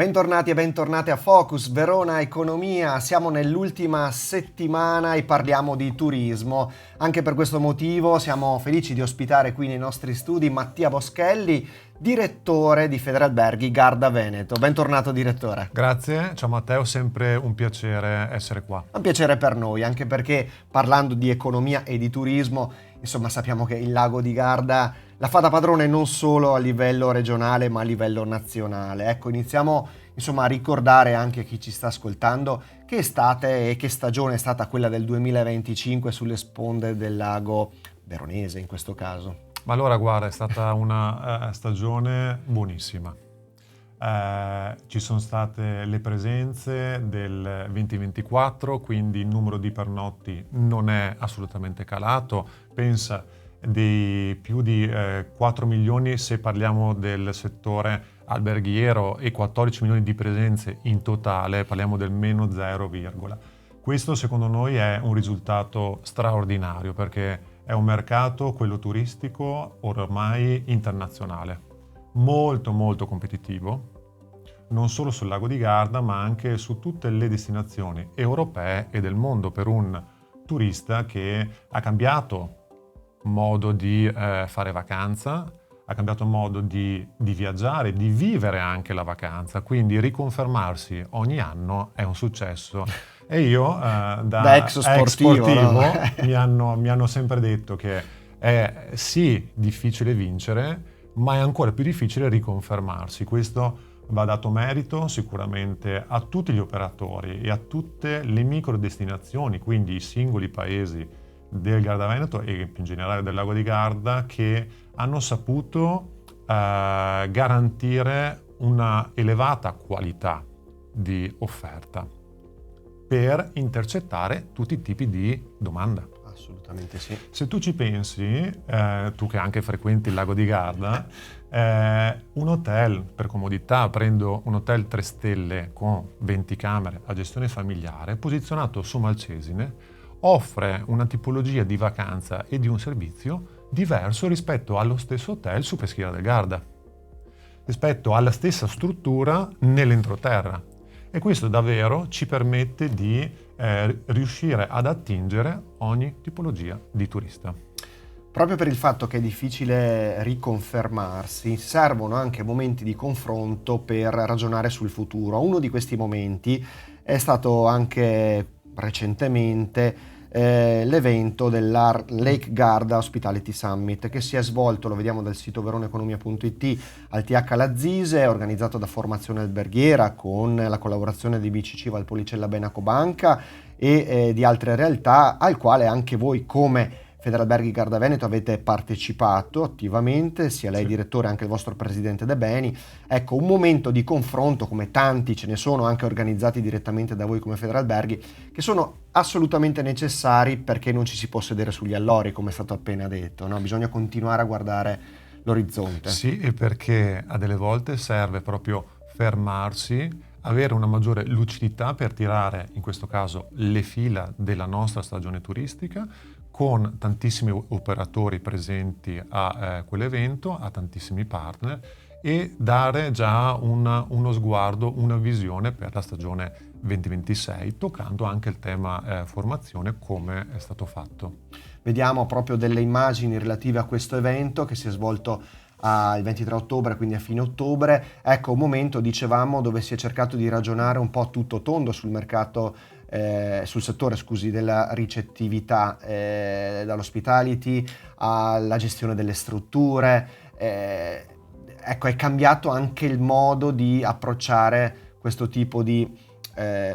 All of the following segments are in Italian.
Bentornati e bentornate a Focus Verona Economia. Siamo nell'ultima settimana e parliamo di turismo. Anche per questo motivo siamo felici di ospitare qui nei nostri studi Mattia Boschelli, direttore di Federalberghi Garda Veneto. Bentornato direttore. Grazie, ciao Matteo, sempre un piacere essere qua. Un piacere per noi, anche perché parlando di economia e di turismo, insomma sappiamo che il lago di Garda la fa da padrone non solo a livello regionale ma a livello nazionale. Ecco, iniziamo a ricordare anche a chi ci sta ascoltando che estate e che stagione è stata quella del 2025 sulle sponde del lago veronese in questo caso. Ma allora guarda, è stata una stagione buonissima. Ci sono state le presenze del 2024, quindi il numero di pernotti non è assolutamente calato. Pensa di più di 4 milioni se parliamo del settore alberghiero e 14 milioni di presenze in totale, parliamo del meno 0, Questo secondo noi è un risultato straordinario perché è un mercato, quello turistico, ormai internazionale, molto molto competitivo, non solo sul lago di Garda ma anche su tutte le destinazioni europee e del mondo per un turista che ha cambiato modo di fare vacanza, ha cambiato modo di viaggiare, di vivere anche la vacanza, quindi riconfermarsi ogni anno è un successo. E io da ex sportivo no? mi hanno sempre detto che è sì difficile vincere, ma è ancora più difficile riconfermarsi. Questo va dato merito sicuramente a tutti gli operatori e a tutte le micro destinazioni, quindi i singoli paesi del Garda Veneto e più in generale del lago di Garda, che hanno saputo garantire una elevata qualità di offerta per intercettare tutti i tipi di domanda. Assolutamente sì. Se tu ci pensi, tu che anche frequenti il lago di Garda, un hotel per comodità, prendo un hotel 3 stelle con 20 camere a gestione familiare, posizionato su Malcesine, offre una tipologia di vacanza e di un servizio diverso rispetto allo stesso hotel su Peschiera del Garda, rispetto alla stessa struttura nell'entroterra. E questo davvero ci permette di riuscire ad attingere ogni tipologia di turista. Proprio per il fatto che è difficile riconfermarsi, servono anche momenti di confronto per ragionare sul futuro. Uno di questi momenti è stato anche recentemente l'evento della Lake Garda Hospitality Summit che si è svolto, lo vediamo dal sito veroneconomia.it, al TH Lazzise, organizzato da Formazione Alberghiera con la collaborazione di BCC Valpolicella Benaco Banca e di altre realtà, al quale anche voi come Federalberghi Garda Veneto avete partecipato attivamente, sia lei direttore anche il vostro presidente De Beni. Ecco, un momento di confronto, come tanti ce ne sono anche organizzati direttamente da voi come Federalberghi, che sono assolutamente necessari perché non ci si può sedere sugli allori, come è stato appena detto, no? Bisogna continuare a guardare l'orizzonte. Sì, e perché a delle volte serve proprio fermarsi, avere una maggiore lucidità per tirare, in questo caso, le fila della nostra stagione turistica, con tantissimi operatori presenti a quell'evento, a tantissimi partner, e dare già uno sguardo, una visione per la stagione 2026, toccando anche il tema formazione, come è stato fatto. Vediamo proprio delle immagini relative a questo evento che si è svolto il 23 ottobre, quindi a fine ottobre. Ecco, un momento, dicevamo, dove si è cercato di ragionare un po' a tutto tondo sul mercato, sul settore, della ricettività, dall'hospitality alla gestione delle strutture. Ecco, è cambiato anche il modo di approcciare questo tipo di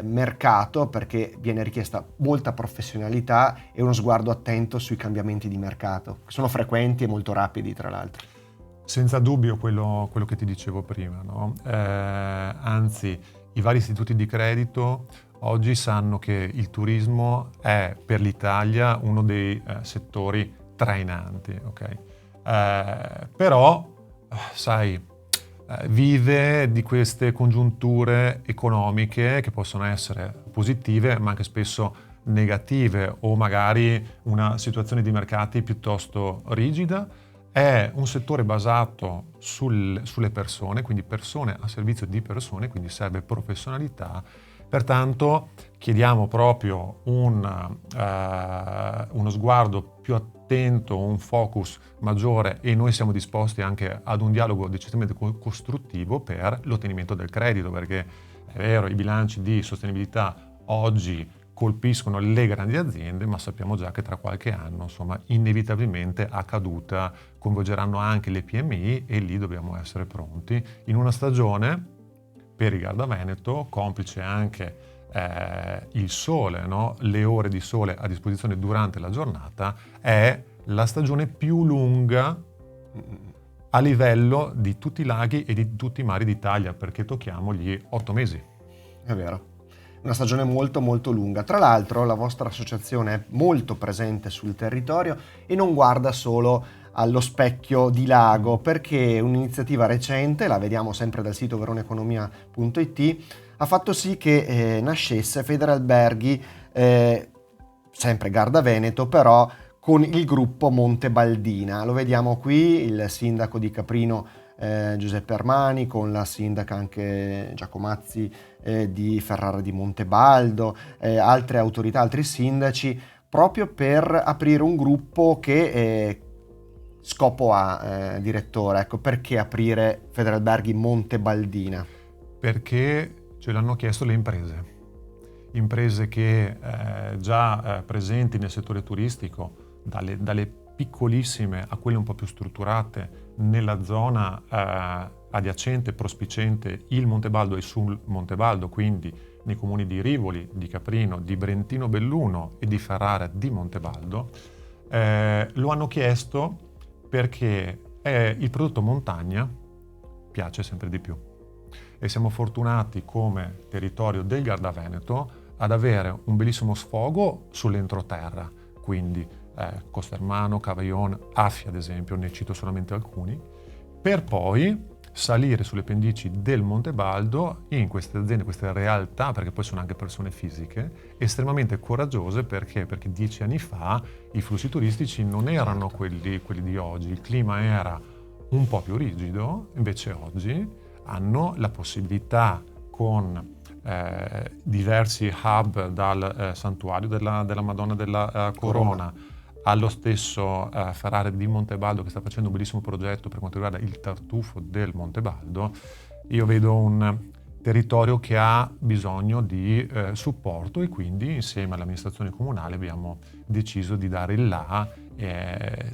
mercato, perché viene richiesta molta professionalità e uno sguardo attento sui cambiamenti di mercato, che sono frequenti e molto rapidi, tra l'altro. Senza dubbio quello che ti dicevo prima, no? Anzi, i vari istituti di credito oggi sanno che il turismo è per l'Italia uno dei settori trainanti, ok? Però, sai, vive di queste congiunture economiche che possono essere positive ma anche spesso negative, o magari una situazione di mercati piuttosto rigida. è un settore basato sulle persone, quindi persone a servizio di persone, quindi serve professionalità. Pertanto chiediamo proprio uno sguardo più attento, un focus maggiore, e noi siamo disposti anche ad un dialogo decisamente costruttivo per l'ottenimento del credito, perché è vero, i bilanci di sostenibilità oggi colpiscono le grandi aziende, ma sappiamo già che tra qualche anno, insomma, inevitabilmente a caduta coinvolgeranno anche le PMI, e lì dobbiamo essere pronti. In una stagione, per il Garda Veneto, complice anche il sole, no? Le ore di sole a disposizione durante la giornata, è la stagione più lunga a livello di tutti i laghi e di tutti i mari d'Italia, perché tocchiamo gli 8 mesi. È vero. Una stagione molto molto lunga. Tra l'altro la vostra associazione è molto presente sul territorio e non guarda solo allo specchio di lago, perché un'iniziativa recente, la vediamo sempre dal sito veroneconomia.it, ha fatto sì che nascesse Federalberghi, sempre Garda Veneto, però con il gruppo Montebaldina. Lo vediamo qui, il sindaco di Caprino Giuseppe Armani, con la sindaca anche Giacomazzi di Ferrara di Montebaldo, altre autorità, altri sindaci, proprio per aprire un gruppo che scopo ha, direttore? Ecco, perché aprire Federalberghi Montebaldina? Perché ce l'hanno chiesto le imprese che già presenti nel settore turistico, dalle piccolissime a quelle un po' più strutturate nella zona adiacente, prospicente il Montebaldo e sul Montebaldo, quindi nei comuni di Rivoli, di Caprino, di Brentino Belluno e di Ferrara di Montebaldo, lo hanno chiesto perché il prodotto montagna piace sempre di più. E siamo fortunati come territorio del Garda Veneto ad avere un bellissimo sfogo sull'entroterra, quindi Costermano, Cavaillon, Affia ad esempio, ne cito solamente alcuni, per poi salire sulle pendici del Montebaldo in queste aziende, queste realtà, perché poi sono anche persone fisiche, estremamente coraggiose. Perché 10 anni fa i flussi turistici non erano quelli di oggi, il clima era un po' più rigido, invece oggi hanno la possibilità con diversi hub, dal santuario della Madonna della Corona allo stesso Ferrara di Montebaldo, che sta facendo un bellissimo progetto per quanto riguarda il tartufo del Montebaldo. Io vedo un territorio che ha bisogno di supporto, e quindi insieme all'amministrazione comunale abbiamo deciso di dare il là,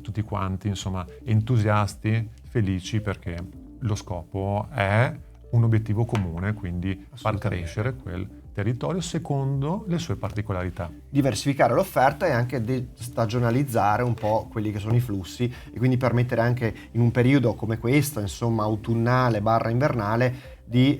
tutti quanti insomma entusiasti, felici, perché lo scopo è un obiettivo comune, quindi far crescere quel territorio secondo le sue particolarità. Diversificare l'offerta e anche stagionalizzare un po' quelli che sono i flussi, e quindi permettere anche in un periodo come questo, insomma autunnale / invernale, di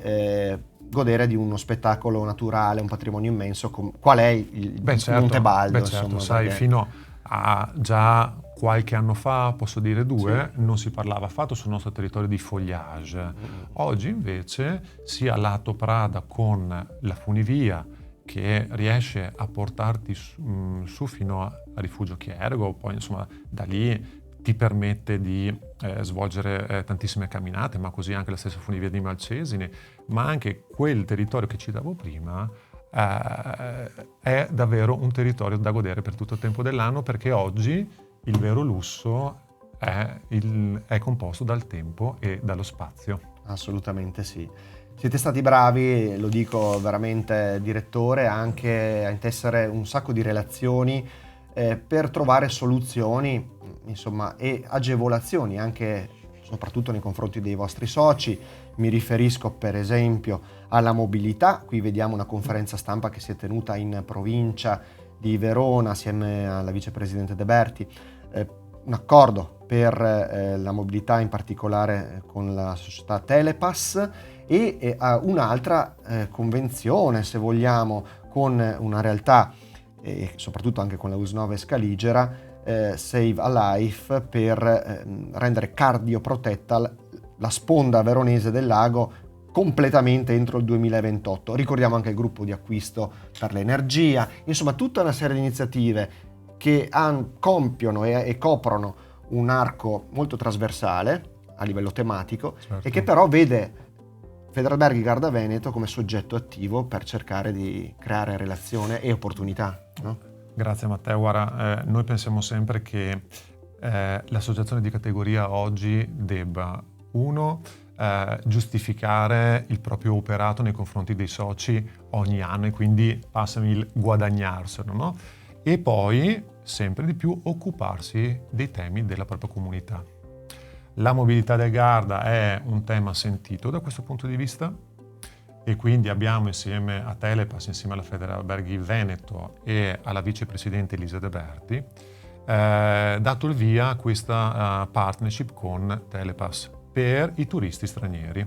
godere di uno spettacolo naturale, un patrimonio immenso, qual è il Montebaldo. Certo, insomma, sai, perché fino a già qualche anno fa, posso dire 2, non si parlava affatto sul nostro territorio di foliage. Oggi invece sia lato Prada con la funivia, che riesce a portarti su fino a Rifugio Chiergo, poi insomma da lì ti permette di svolgere tantissime camminate, ma così anche la stessa funivia di Malcesine, ma anche quel territorio che citavo prima è davvero un territorio da godere per tutto il tempo dell'anno, perché oggi il vero lusso è composto dal tempo e dallo spazio. Assolutamente sì. Siete stati bravi, lo dico veramente, direttore, anche a intessere un sacco di relazioni per trovare soluzioni, insomma, e agevolazioni anche soprattutto nei confronti dei vostri soci. Mi riferisco per esempio alla mobilità. Qui vediamo una conferenza stampa che si è tenuta in provincia di Verona assieme alla vicepresidente De Berti, un accordo per la mobilità, in particolare con la società Telepass, e un'altra convenzione, se vogliamo, con una realtà e soprattutto anche con la US9 Scaligera, Save a Life, per rendere cardioprotetta la sponda veronese del lago completamente entro il 2028. Ricordiamo anche il gruppo di acquisto per l'energia, insomma tutta una serie di iniziative che compiono e coprono un arco molto trasversale a livello tematico, Certo. e che però vede Federalberghi Garda Veneto come soggetto attivo per cercare di creare relazione e opportunità, no? Grazie Matteo. Guarda, noi pensiamo sempre che l'associazione di categoria oggi debba, giustificare il proprio operato nei confronti dei soci ogni anno, e quindi passami il guadagnarselo, no? E poi sempre di più occuparsi dei temi della propria comunità. La mobilità del Garda è un tema sentito da questo punto di vista, e quindi abbiamo insieme a Telepass, insieme alla Federalberghi Veneto e alla vicepresidente Elisa De Berti, dato il via a questa partnership con Telepass per i turisti stranieri.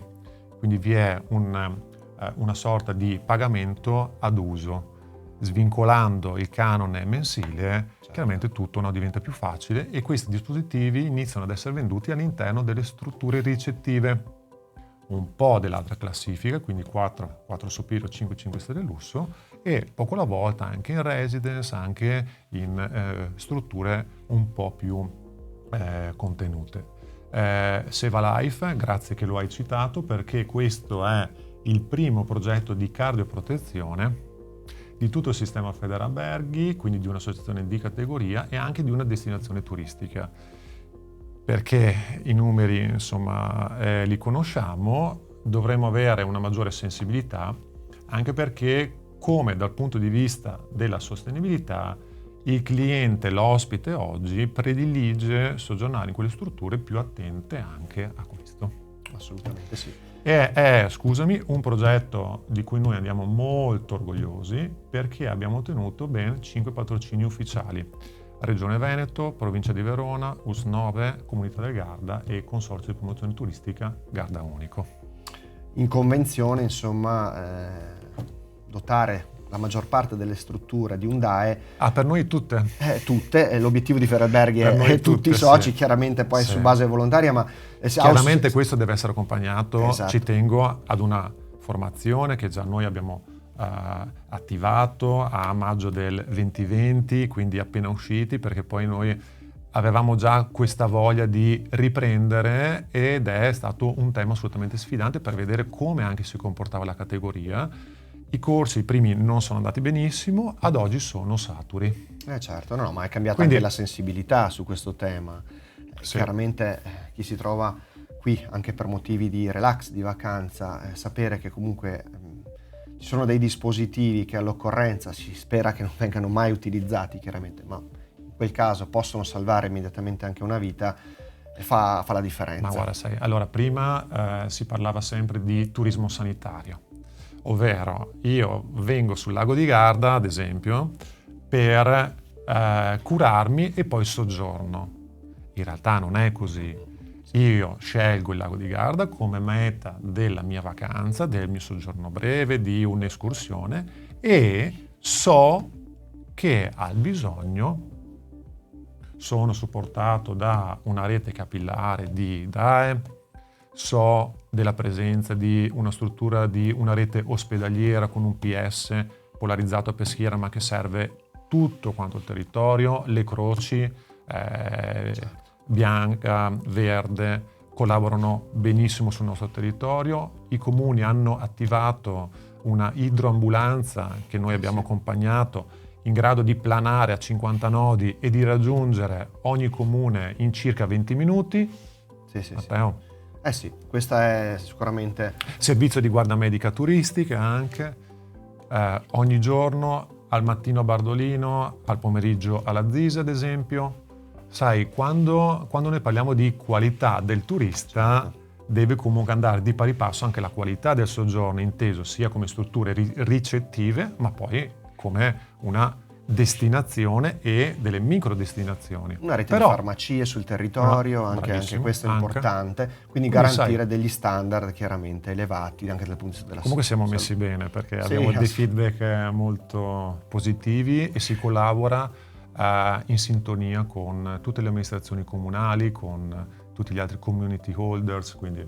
Quindi vi è una sorta di pagamento ad uso. Svincolando il canone mensile, chiaramente tutto diventa più facile, e questi dispositivi iniziano ad essere venduti all'interno delle strutture ricettive, un po' dell'altra classifica, quindi 4 Superior, 5 stelle lusso, e poco alla volta anche in residence, anche in strutture un po' più contenute. Seva Life, grazie che lo hai citato, perché questo è il primo progetto di cardioprotezione di tutto il sistema Federalberghi, quindi di un'associazione di categoria e anche di una destinazione turistica. Perché i numeri, insomma, li conosciamo, dovremmo avere una maggiore sensibilità, anche perché, come dal punto di vista della sostenibilità, il cliente, l'ospite oggi, predilige soggiornare in quelle strutture più attente anche a questo. Assolutamente sì. È, scusami, un progetto di cui noi andiamo molto orgogliosi, perché abbiamo ottenuto ben 5 patrocini ufficiali: Regione Veneto, Provincia di Verona, US9, Comunità del Garda e Consorzio di Promozione Turistica Garda Unico. In convenzione, insomma, dotare la maggior parte delle strutture di un DAE. Per noi tutte? Tutte, l'obiettivo di Federalberghi è tutti tutte, i soci, sì. chiaramente poi Sì. su base volontaria, ma chiaramente questo deve essere accompagnato, esatto. Ci tengo, ad una formazione che già noi abbiamo attivato a maggio del 2020, quindi appena usciti, perché poi noi avevamo già questa voglia di riprendere, ed è stato un tema assolutamente sfidante per vedere come anche si comportava la categoria. I corsi, i primi, non sono andati benissimo, ad oggi sono saturi. Certo, no, ma è cambiata Quindi, anche la sensibilità su questo tema. Sì. Chiaramente chi si trova qui anche per motivi di relax, di vacanza, sapere che comunque ci sono dei dispositivi che all'occorrenza si spera che non vengano mai utilizzati, chiaramente, ma in quel caso possono salvare immediatamente anche una vita, fa la differenza. Ma guarda, sai, allora prima si parlava sempre di turismo sanitario, ovvero io vengo sul lago di Garda, ad esempio, per curarmi e poi soggiorno. In realtà non è così. Io scelgo il lago di Garda come meta della mia vacanza, del mio soggiorno breve, di un'escursione, e so che al bisogno sono supportato da una rete capillare di DAE, so della presenza di una struttura di una rete ospedaliera con un PS polarizzato a Peschiera, ma che serve tutto quanto il territorio, le croci, bianca, verde, collaborano benissimo sul nostro territorio. I comuni hanno attivato una idroambulanza che noi abbiamo accompagnato, in grado di planare a 50 nodi e di raggiungere ogni comune in circa 20 minuti. Sì. Matteo? Sì, questa è sicuramente... Servizio di guardia medica turistica anche, ogni giorno, al mattino a Bardolino, al pomeriggio alla Zise, ad esempio. Sai, quando noi parliamo di qualità del turista, deve comunque andare di pari passo anche la qualità del soggiorno, inteso sia come strutture ricettive, ma poi come una destinazione e delle micro destinazioni. Una rete di farmacie sul territorio, anche questo è importante, quindi garantire degli standard chiaramente elevati anche dal punto di vista della comunque siamo messi bene, perché abbiamo dei feedback molto positivi e si collabora in sintonia con tutte le amministrazioni comunali, con tutti gli altri community holders, quindi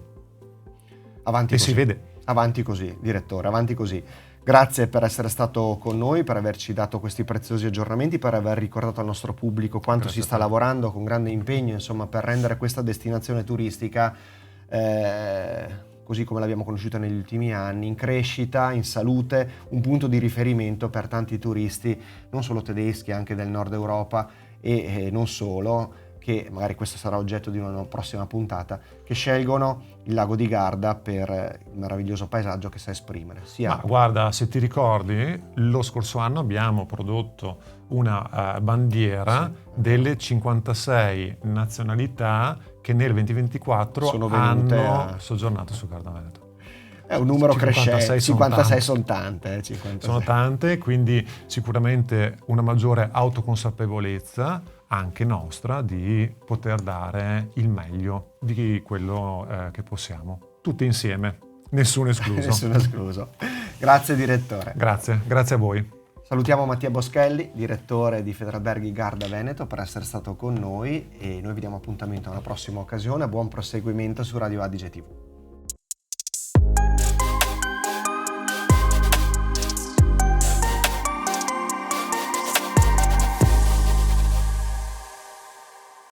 avanti e così. si vede. Avanti così, direttore, avanti così. Grazie per essere stato con noi, per averci dato questi preziosi aggiornamenti, per aver ricordato al nostro pubblico quanto Grazie si a sta te. lavorando con grande impegno, insomma, per rendere questa destinazione turistica, così come l'abbiamo conosciuta negli ultimi anni, in crescita, in salute, un punto di riferimento per tanti turisti, non solo tedeschi, anche del nord Europa e non solo, che magari questo sarà oggetto di una prossima puntata, che scelgono il lago di Garda per il meraviglioso paesaggio che sa esprimere. Ma guarda, se ti ricordi, lo scorso anno abbiamo prodotto una bandiera delle 56 nazionalità che nel 2024 sono venute hanno soggiornato su Garda Veneto. È un numero 56 crescente, sono 56 tante. sono tante. 56. Sono tante, quindi sicuramente una maggiore autoconsapevolezza anche nostra di poter dare il meglio di quello che possiamo. Tutti insieme, nessuno escluso. Nessuno escluso. Grazie direttore. Grazie a voi. Salutiamo Mattia Boschelli, direttore di Federalberghi Garda Veneto, per essere stato con noi e noi vi diamo appuntamento a una prossima occasione. Buon proseguimento su Radio Adige TV.